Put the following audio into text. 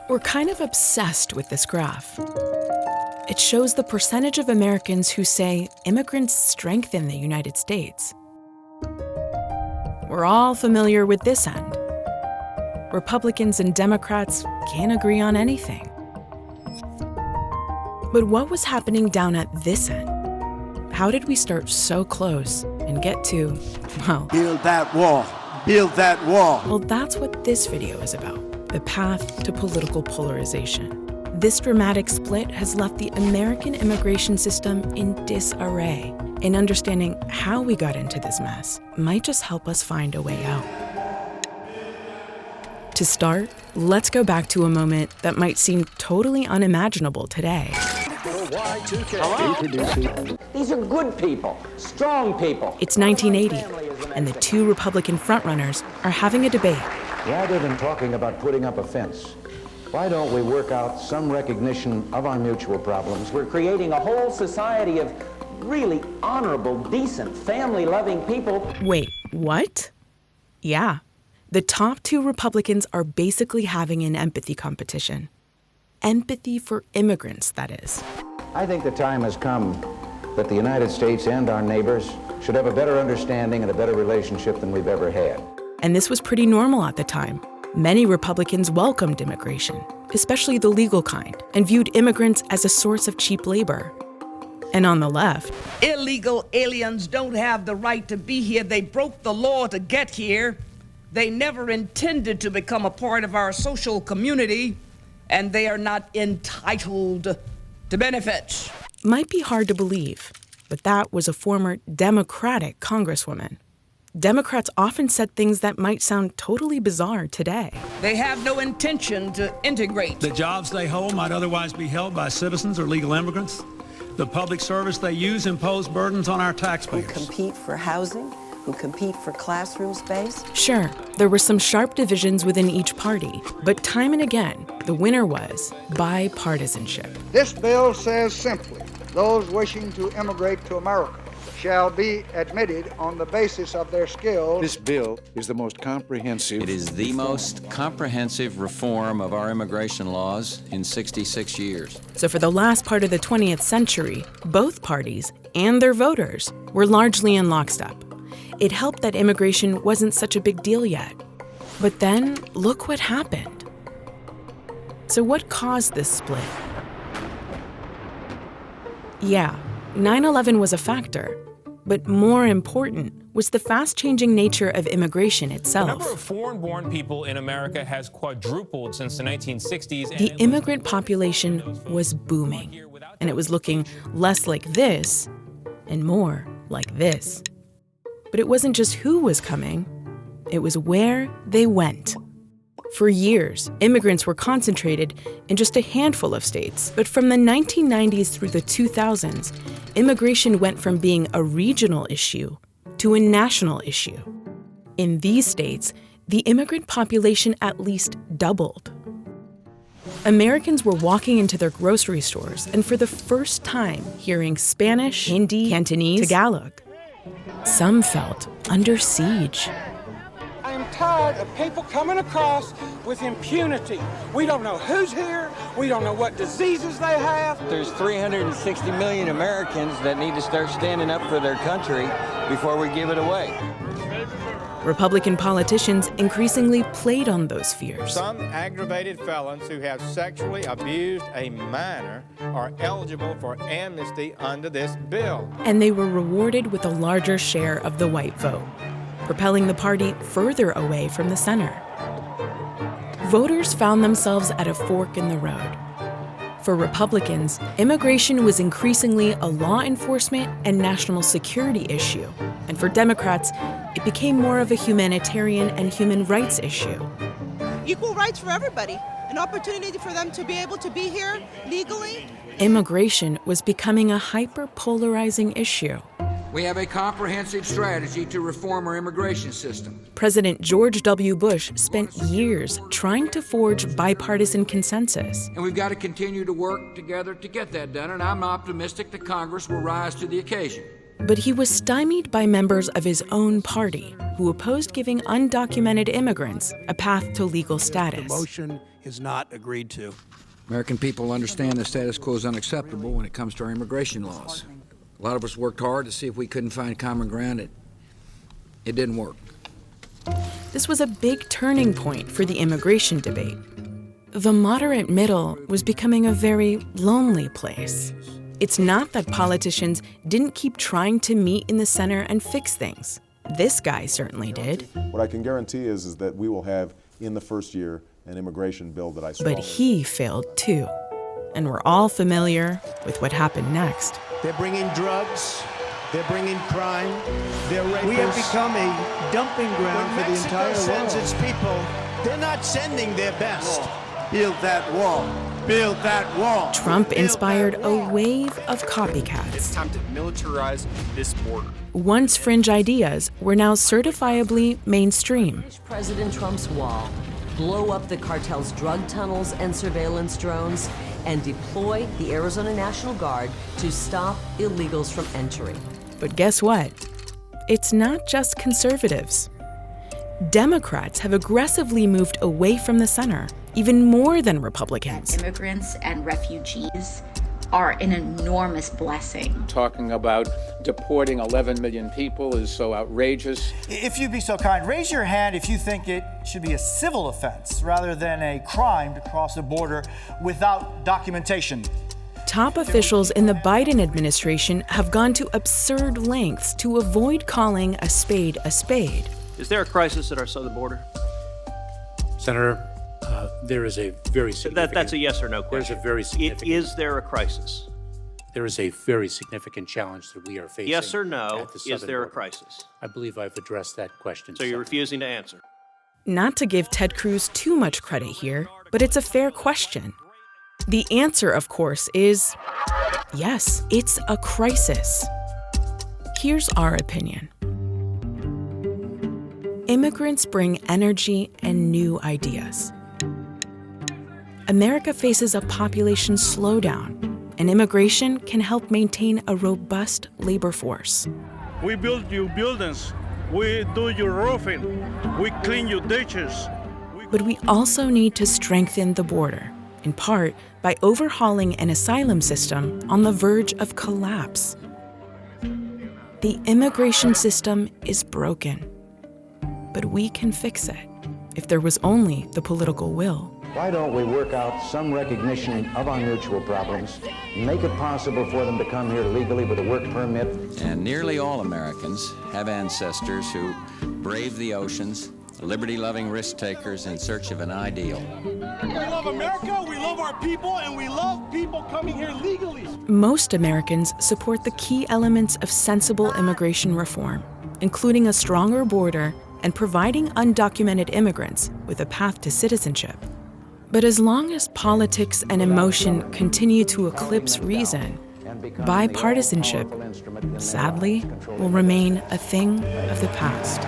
We're kind of obsessed with this graph. It shows the percentage of Americans who say immigrants strengthen the United States. We're all familiar with this end. Republicans and Democrats can't agree on anything. But what was happening down at this end? How did we start so close and get to, well... Build that wall. Build that wall. Well, that's what this video is about, the path to political polarization. This dramatic split has left the American immigration system in disarray, and understanding how we got into this mess might just help us find a way out. To start, let's go back to a moment that might seem totally unimaginable today. Hello? These are good people, strong people. It's 1980, and the two Republican frontrunners are having a debate. Rather than talking about putting up a fence, why don't we work out some recognition of our mutual problems? We're creating a whole society of really honorable, decent, family-loving people. Wait, what? Yeah. The top two Republicans are basically having an empathy competition. Empathy for immigrants, that is. I think the time has come that the United States and our neighbors should have a better understanding and a better relationship than we've ever had. And this was pretty normal at the time. Many Republicans welcomed immigration, especially the legal kind, and viewed immigrants as a source of cheap labor. And on the left, illegal aliens don't have the right to be here. They broke the law to get here. They never intended to become a part of our social community, and they are not entitled to benefits. Might be hard to believe, but that was a former Democratic Congresswoman. Democrats often said things that might sound totally bizarre today. They have no intention to integrate. The jobs they hold might otherwise be held by citizens or legal immigrants. The public service they use impose burdens on our taxpayers. Who compete for housing, who compete for classroom space. Sure, there were some sharp divisions within each party, but time and again, the winner was bipartisanship. This bill says simply, those wishing to immigrate to America shall be admitted on the basis of their skills. This bill is the most comprehensive. It is the most comprehensive reform of our immigration laws in 66 years. So for the last part of the 20th century, both parties and their voters were largely in lockstep. It helped that immigration wasn't such a big deal yet. But then, look what happened. So what caused this split? Yeah, 9/11 was a factor. But more important was the fast-changing nature of immigration itself. The number of foreign-born people in America has quadrupled since the 1960s. The immigrant population was booming, and it was looking less like this and more like this. But it wasn't just who was coming, it was where they went. For years, immigrants were concentrated in just a handful of states. But from the 1990s through the 2000s, immigration went from being a regional issue to a national issue. In these states, the immigrant population at least doubled. Americans were walking into their grocery stores and for the first time hearing Spanish, Hindi, Cantonese, Tagalog. Some felt under siege. I'm tired of people coming across with impunity. We don't know who's here. We don't know what diseases they have. There's 360 million Americans that need to start standing up for their country before we give it away. Republican politicians increasingly played on those fears. Some aggravated felons who have sexually abused a minor are eligible for amnesty under this bill. And they were rewarded with a larger share of the white vote, propelling the party further away from the center. Voters found themselves at a fork in the road. For Republicans, immigration was increasingly a law enforcement and national security issue. And for Democrats, it became more of a humanitarian and human rights issue. Equal rights for everybody, an opportunity for them to be able to be here legally. Immigration was becoming a hyper-polarizing issue. We have a comprehensive strategy to reform our immigration system. President George W. Bush spent years trying to forge bipartisan consensus. And we've got to continue to work together to get that done, and I'm optimistic that Congress will rise to the occasion. But he was stymied by members of his own party who opposed giving undocumented immigrants a path to legal status. The motion is not agreed to. American people understand the status quo is unacceptable when it comes to our immigration laws. A lot of us worked hard to see if we couldn't find common ground. It didn't work. This was a big turning point for the immigration debate. The moderate middle was becoming a very lonely place. It's not that politicians didn't keep trying to meet in the center and fix things. This guy certainly did. What I can guarantee is that we will have, in the first year, an immigration bill that I strongly... But he failed too. And we're all familiar with what happened next. They're bringing drugs. They're bringing crime. They're rapists. We have become a dumping ground for the entire world. Mexico sends its people. They're not sending their best. Build that wall. Build that wall. Trump inspired a wave of copycats. It's time to militarize this border. Once fringe ideas were now certifiably mainstream. President Trump's wall, blow up the cartel's drug tunnels and surveillance drones, and deploy the Arizona National Guard to stop illegals from entering. But guess what? It's not just conservatives. Democrats have aggressively moved away from the center, even more than Republicans. Immigrants and refugees are an enormous blessing. Talking about deporting 11 million people is so outrageous. If you'd be so kind, raise your hand if you think it should be a civil offense rather than a crime to cross the border without documentation. Top officials in the Biden administration have gone to absurd lengths to avoid calling a spade a spade. Is there a crisis at our southern border? Senator, there is a very significant... That's a yes or no question. There's a very significant... Is there a crisis? There is a very significant challenge that we are facing. Yes or no, at the southern is there border. a crisis? I believe I've addressed that question. So you're refusing to answer? Not to give Ted Cruz too much credit here, but it's a fair question. The answer, of course, is yes, it's a crisis. Here's our opinion. Immigrants bring energy and new ideas. America faces a population slowdown, and immigration can help maintain a robust labor force. We build your buildings, we do your roofing, we clean your ditches. But we also need to strengthen the border, in part by overhauling an asylum system on the verge of collapse. The immigration system is broken, but we can fix it if there was only the political will. Why don't we work out some recognition of our mutual problems, make it possible for them to come here legally with a work permit? And nearly all Americans have ancestors who braved the oceans, liberty-loving risk-takers in search of an ideal. We love America, we love our people, and we love people coming here legally. Most Americans support the key elements of sensible immigration reform, including a stronger border and providing undocumented immigrants with a path to citizenship. But as long as politics and emotion continue to eclipse reason, bipartisanship, sadly, will remain a thing of the past.